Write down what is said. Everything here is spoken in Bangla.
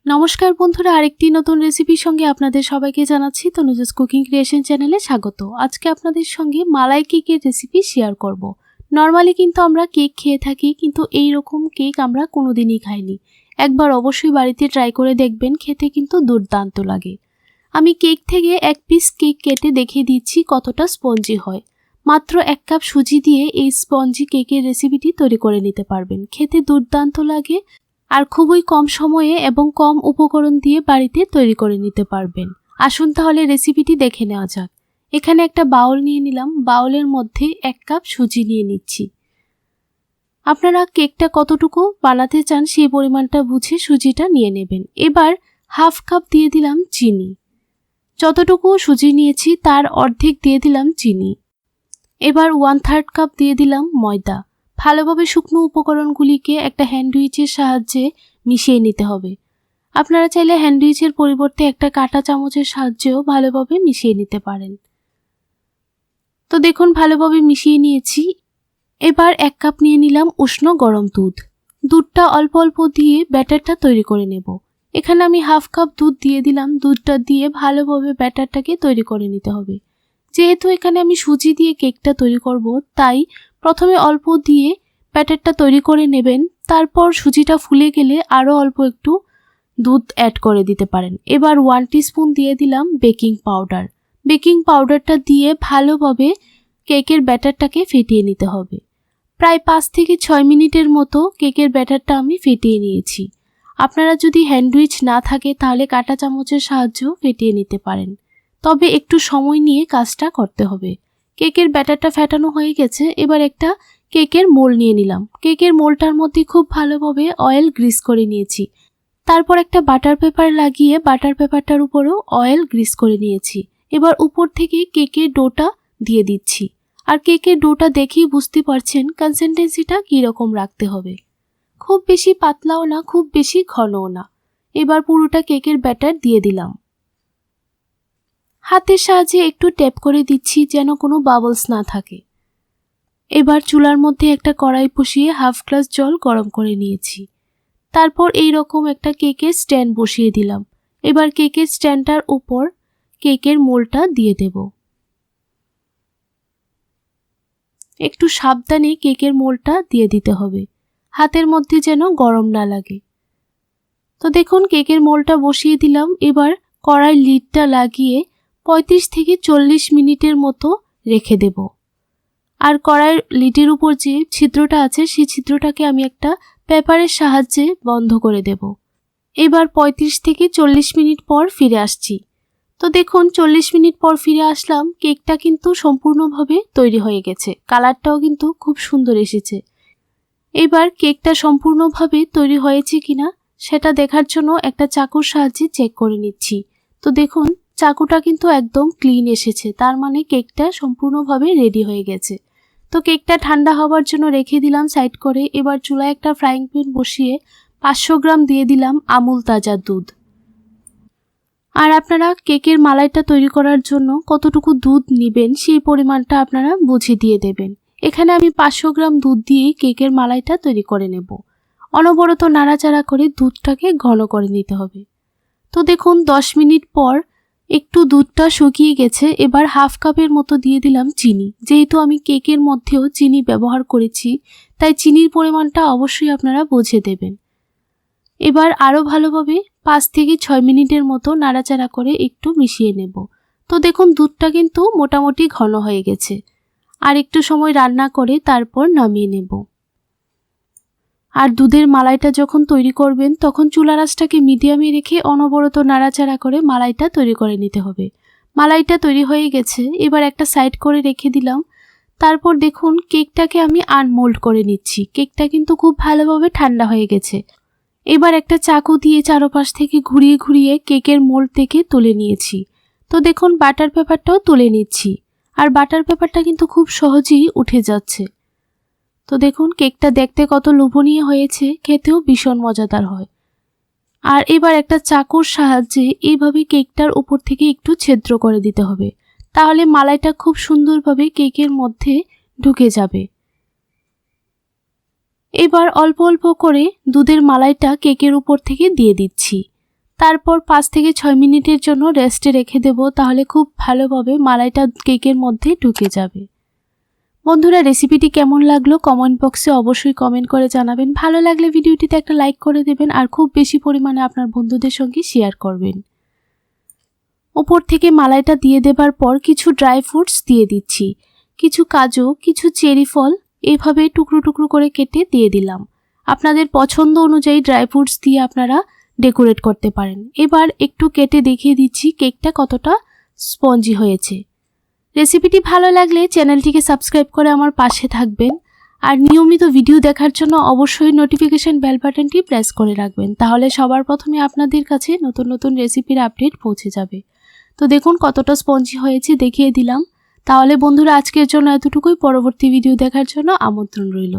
নমস্কার বন্ধুরা, আরেকটি নতুন রেসিপির সঙ্গে আপনাদের সবাইকে জানাচ্ছি তনুজাস কুকিং ক্রিয়েশন চ্যানেলে স্বাগত। আজকে আপনাদের সঙ্গে মালাই কেকের রেসিপি শেয়ার করব। নর্মালি কিন্তু আমরা কেক খেয়ে থাকি, কিন্তু এই রকম কেক আমরা কোনোদিনই খাইনি। একবার অবশ্যই বাড়িতে ট্রাই করে দেখবেন, খেতে কিন্তু দুর্দান্ত লাগে। আমি কেক থেকে এক পিস কেক কেটে দেখিয়ে দিচ্ছি কতটা স্পঞ্জি হয়। মাত্র 1 কাপ সুজি দিয়ে এই স্পঞ্জি কেকের রেসিপিটি তৈরি করে নিতে পারবেন। খেতে দুর্দান্ত লাগে আর খুবই কম সময়ে এবং কম উপকরণ দিয়ে বাড়িতে তৈরি করে নিতে পারবেন। আসুন তাহলে রেসিপিটি দেখে নেওয়া যাক। এখানে একটা বাউল নিয়ে নিলাম, বাউলের মধ্যে 1 কাপ সুজি নিয়ে নিচ্ছি। আপনারা কেকটা কতটুকু বানাতে চান সেই পরিমাণটা বুঝে সুজিটা নিয়ে নেবেন। এবার হাফ কাপ দিয়ে দিলাম চিনি। যতটুকু সুজি নিয়েছি তার অর্ধেক দিয়ে দিলাম চিনি। এবার 1/3 কাপ দিয়ে দিলাম ময়দা। ভালোভাবে শুকনো উপকরণগুলিকে একটা হ্যান্ডউইচের সাহায্যে মিশিয়ে নিতে হবে। আপনারা চাইলে হ্যান্ডউইচের পরিবর্তে একটা কাঁটা চামচের সাহায্যেও ভালোভাবে মিশিয়ে নিতে পারেন। তো দেখুন ভালোভাবে মিশিয়ে নিয়েছি। এবার 1 কাপ নিয়ে নিলাম উষ্ণ গরম দুধ। দুধটা অল্প অল্প দিয়ে ব্যাটারটা তৈরি করে নেব। এখানে আমি হাফ কাপ দুধ দিয়ে দিলাম। দুধটা দিয়ে ভালোভাবে ব্যাটারটাকে তৈরি করে নিতে হবে। যেহেতু এখানে আমি সুজি দিয়ে কেকটা তৈরি করব, তাই প্রথমে অল্প দিয়ে ব্যাটারটা তৈরি করে নেবেন। তারপর সুজিটা ফুলে গেলে আরও অল্প একটু দুধ অ্যাড করে দিতে পারেন। এবার 1 টিস্পুন দিয়ে দিলাম বেকিং পাউডার। বেকিং পাউডারটা দিয়ে ভালোভাবে কেকের ব্যাটারটাকে ফেটিয়ে নিতে হবে। প্রায় 5 থেকে 6 মিনিটের মতো কেকের ব্যাটারটা আমি ফেটিয়ে নিয়েছি। আপনারা যদি হ্যান্ডউইচ না থাকে তাহলে কাঁটা চামচের সাহায্যেও ফেটিয়ে নিতে পারেন, তবে একটু সময় নিয়ে কাজটা করতে হবে। কেকের ব্যাটারটা ফেটানো হয়ে গেছে। এবার একটা কেকের মোল নিয়ে নিলাম। কেকের মোলটার মধ্যে খুব ভালোভাবে অয়েল গ্রিস করে নিয়েছি। তারপর একটা বাটার পেপার লাগিয়ে বাটার পেপারটার উপরেও অয়েল গ্রিস করে নিয়েছি। এবার উপর থেকে কেকের ডোটা দিয়ে দিচ্ছি। আর কেকের ডোটা দেখেই বুঝতে পারছেন কনসিস্টেন্সিটা কীরকম রাখতে হবে। খুব বেশি পাতলাও না, খুব বেশি ঘনও না। এবার পুরোটা কেকের ব্যাটার দিয়ে দিলাম। হাতের সাহায্যে একটু ট্যাপ করে দিচ্ছি যেন কোনো বাবলস না থাকে। এবার চুলার মধ্যে একটা কড়াই বসিয়ে হাফ গ্লাস জল গরম করে নিয়েছি। তারপর এই রকম একটা কেকের স্ট্যান্ড বসিয়ে দিলাম। এবার কেকের স্ট্যান্ডটার উপর কেকের মোলটা দিয়ে দেব। একটু সাবধানে কেকের মোলটা দিয়ে দিতে হবে, হাতের মধ্যে যেন গরম না লাগে। তো দেখুন কেকের মোলটা বসিয়ে দিলাম। এবার কড়াই লিডটা লাগিয়ে 35 থেকে 40 মিনিটের মতো রেখে দেব। আর কড়াইয়ের লিডের উপর যে ছিদ্রটা আছে সেই ছিদ্রটাকে আমি একটা পেপারের সাহায্যে বন্ধ করে দেব। এবার 35 থেকে 40 মিনিট পর ফিরে আসছি। তো দেখুন 40 মিনিট পর ফিরে আসলাম। কেকটা কিন্তু সম্পূর্ণভাবে তৈরি হয়ে গেছে। কালারটাও কিন্তু খুব সুন্দর এসেছে। এবার কেকটা সম্পূর্ণভাবে তৈরি হয়েছে কিনা সেটা দেখার জন্য একটা চাকুর সাহায্যে চেক করে নিচ্ছি। তো দেখুন চাকুটা কিন্তু একদম ক্লিন এসেছে, তার মানে কেকটা সম্পূর্ণভাবে রেডি হয়ে গেছে। তো কেকটা ঠান্ডা হওয়ার জন্য রেখে দিলাম সাইড করে। এবার চুলায় একটা ফ্রাইং প্যান বসিয়ে 500 গ্রাম দিয়ে দিলাম আমুল তাজা দুধ। আর আপনারা কেকের মালাইটা তৈরি করার জন্য কতটুকু দুধ নেবেন সেই পরিমাণটা আপনারা বুঝে দিয়ে দেবেন। এখানে আমি 500 গ্রাম দুধ দিয়ে কেকের মালাইটা তৈরি করে নেব। অনবরত নাড়াচাড়া করে দুধটাকে ঘন করে নিতে হবে। তো দেখুন 10 মিনিট পর একটু দুধটা শুকিয়ে গেছে। এবার হাফ কাপের মতো দিয়ে দিলাম চিনি। যেহেতু আমি কেকের মধ্যেও চিনি ব্যবহার করেছি, তাই চিনির পরিমাণটা অবশ্যই আপনারা বুঝে দেবেন। এবার আরও ভালোভাবে 5 থেকে 6 মিনিটের মতো নাড়াচাড়া করে একটু মিশিয়ে নেব। তো দেখুন দুধটা কিন্তু মোটামুটি ঘন হয়ে গেছে। আর একটু সময় রান্না করে তারপর নামিয়ে নেব। আর দুধের মালাইটা যখন তৈরি করবেন তখন চুলার আঁচটাকে মিডিয়ামে রেখে অনবরত নাড়াচাড়া করে মালাইটা তৈরি করে নিতে হবে। মালাইটা তৈরি হয়ে গেছে। এবার একটা সাইড করে রেখে দিলাম। তারপর দেখুন কেকটাকে আমি আনমোল্ড করে নিচ্ছি। কেকটা কিন্তু খুব ভালোভাবে ঠান্ডা হয়ে গেছে। এবার একটা চাকু দিয়ে চারপাশ থেকে ঘুরিয়ে ঘুরিয়ে কেকের মোল্ড থেকে তুলে নিয়েছি। তো দেখুন বাটার পেপারটাও তুলে নিচ্ছি। আর বাটার পেপারটা কিন্তু খুব সহজেই উঠে যাচ্ছে। তো দেখুন কেকটা দেখতে কত লোভনীয় হয়েছে, খেতেও ভীষণ মজাদার হয়। আর এবার একটা চাকুর সাহায্যে এইভাবে কেকটার উপর থেকে একটু ছিদ্র করে দিতে হবে, তাহলে মালাইটা খুব সুন্দরভাবে কেকের মধ্যে ঢুকে যাবে। এবার অল্প অল্প করে দুধের মালাইটা কেকের উপর থেকে দিয়ে দিচ্ছি। তারপর 5 থেকে 6 মিনিটের জন্য রেস্টে রেখে দেব, তাহলে খুব ভালোভাবে মালাইটা কেকের মধ্যে ঢুকে যাবে। বন্ধুরা, রেসিপিটি কেমন লাগলো কমেন্ট বক্সে অবশ্যই কমেন্ট করে জানাবেন। ভালো লাগলে ভিডিওটিতে একটা লাইক করে দেবেন আর খুব বেশি পরিমাণে আপনার বন্ধুদের সঙ্গে শেয়ার করবেন। উপর থেকে মালাইটা দিয়ে দেবার পর কিছু ড্রাই ফ্রুটস দিয়ে দিচ্ছি, কিছু কাজু, কিছু চেরি ফল এইভাবে টুকরো টুকরো করে কেটে দিয়ে দিলাম। আপনাদের পছন্দ অনুযায়ী ড্রাই ফ্রুটস দিয়ে আপনারা ডেকোরেট করতে পারেন। এবার একটু কেটে দেখিয়ে দিচ্ছি কেকটা কতটা স্পঞ্জি হয়েছে। রেসিপিটি ভালো লাগলে চ্যানেলটিকে সাবস্ক্রাইব করে আমার পাশে থাকবেন আর নিয়মিত ভিডিও দেখার জন্য অবশ্যই নোটিফিকেশন বেল বাটনটি প্রেস করে রাখবেন, তাহলে সবার প্রথমে আপনাদের কাছে নতুন নতুন রেসিপির আপডেট পৌঁছে যাবে। তো দেখুন কতটা স্পঞ্জি হয়েছে দেখিয়ে দিলাম। তাহলে বন্ধুরা, আজকের জন্য এতটুকুই। পরবর্তী ভিডিও দেখার জন্য আমন্ত্রণ রইল।